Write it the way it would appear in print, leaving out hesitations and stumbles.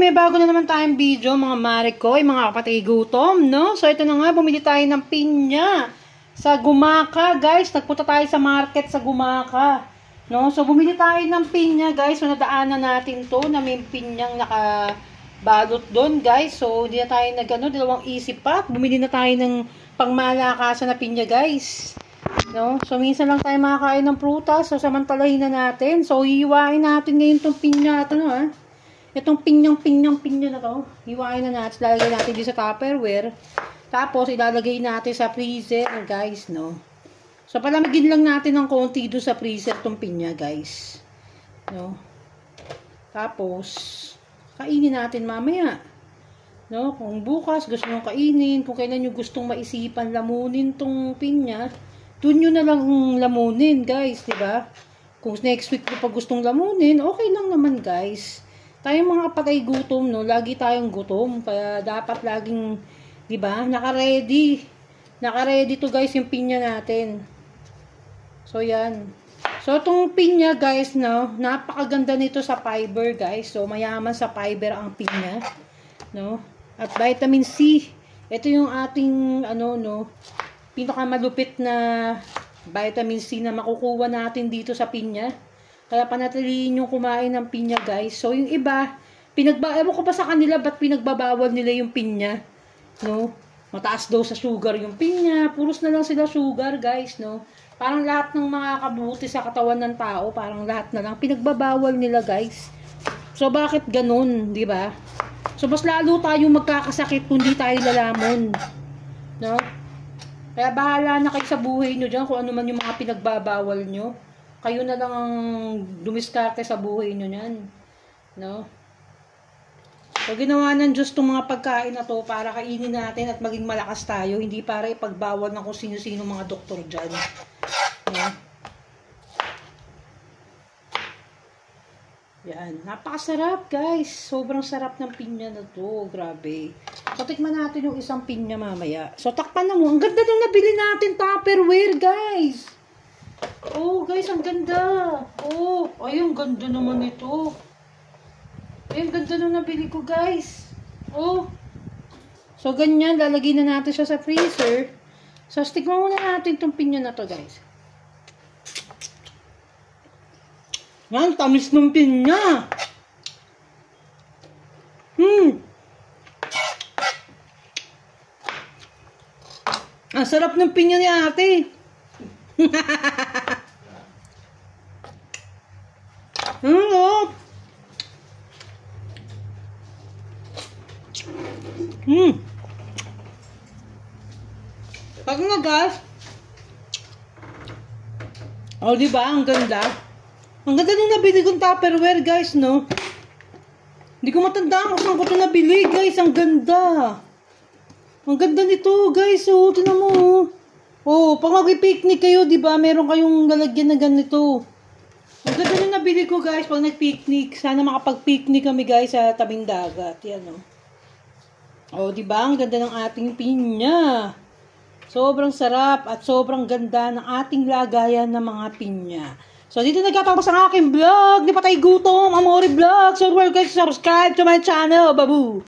may bago na naman tayong video, mga mare ko, mga kapatid gutom, no? So, ito na nga, bumili tayo ng pinya sa Gumaka, guys. Nagpunta tayo sa market sa Gumaka, no? So, bumili tayo ng pinya, guys. So, nadaanan natin to na may pinyang nakabalot doon, guys. So, hindi na tayo dalawang isip pa. Bumili na tayo ng pangmalakasan na pinya, guys. No? So, minsan lang tayo makakain ng prutas. So, samantalahin na natin. So, hihiwain natin ngayon itong pinya ito, no, ha? Itong pinya na to. Hiwain na natin. Lalagay natin dito sa Tupperware. Tapos, ilalagay natin sa freezer, guys, no? So, palamigin lang natin ng konti doon sa freezer itong pinya, guys. No? Tapos, kainin natin mamaya. No? Kung bukas gusto nyo kainin, kung kailan nyo gustong maisipan lamunin tong pinya, doon nyo na lang lamunin, guys, diba? Kung next week nyo pa gustong lamunin, okay lang naman, guys. Tayong mga patay gutom, no? Lagi tayong gutom. Kaya dapat laging, diba? Naka-ready. Naka-ready to, guys, yung pinya natin. So, yan. So, itong pinya, guys, no? Napakaganda nito sa fiber, guys. So, mayaman sa fiber ang pinya. No? At vitamin C. Ito yung ating, pinakamalupit na vitamin C na makukuha natin dito sa pinya. Kaya panatilihin yung kumain ng pinya, guys. So, yung iba, ewan ko pa sa kanila, ba't pinagbabawal nila yung pinya? No? Mataas daw sa sugar yung pinya. Puros na lang sila sugar, guys, no? Parang lahat ng mga kabuti sa katawan ng tao, parang lahat na lang pinagbabawal nila, guys. So, bakit ganun, di ba? So, mas lalo tayong magkakasakit kung di tayo lalamon. No? Kaya bahala na kayo sa buhay nyo dyan kung ano man yung mga pinagbabawal nyo. Kayo na lang ang dumiskarte sa buhay nyo yan. No? So, ginawa ng Diyos itong mga pagkain na to para kainin natin at maging malakas tayo. Hindi para ipagbawal ng kung sino-sino mga doktor dyan. No? Yan. Napakasarap, guys. Sobrang sarap ng pinya na to. Grabe. So, tikman natin yung isang pinya mamaya. So, takpan na mo. Ang ganda nung nabili natin Tupperware, guys. Oh, guys, ang ganda. Oh, ay, ang ganda naman ito. Ay, ang ganda nung nabili ko, guys. Oh. So, ganyan. Lalagay na natin siya sa freezer. So, tikman muna natin itong pinya na to, guys. Yan, tamis ng pinya. Ang sarap ng pinya ni ate. Pag nagas. Oh, diba? Ang ganda. Ang ganda nung nabili kong Tupperware, guys, no? Hindi ko matandaan kung saan ko ito nabili, guys. Ang ganda. Ang ganda nito, guys. Oh, tinan mo. Oh, pag mag-picnic kayo, diba? Meron kayong lalagyan na ganito. Ang ganda nung nabili ko, guys, pag nag-picnic. Sana makapag-picnic kami, guys, sa tabing dagat. Yan, no? Oh, diba? Ang ganda ng ating pinya. Sobrang sarap at sobrang ganda ng ating lagayan ng mga pinya. So, dito nagtatapos ang aking vlog. Di pa tayo gutom. Amore Vlog. So, don't forget to subscribe to my channel. Babu!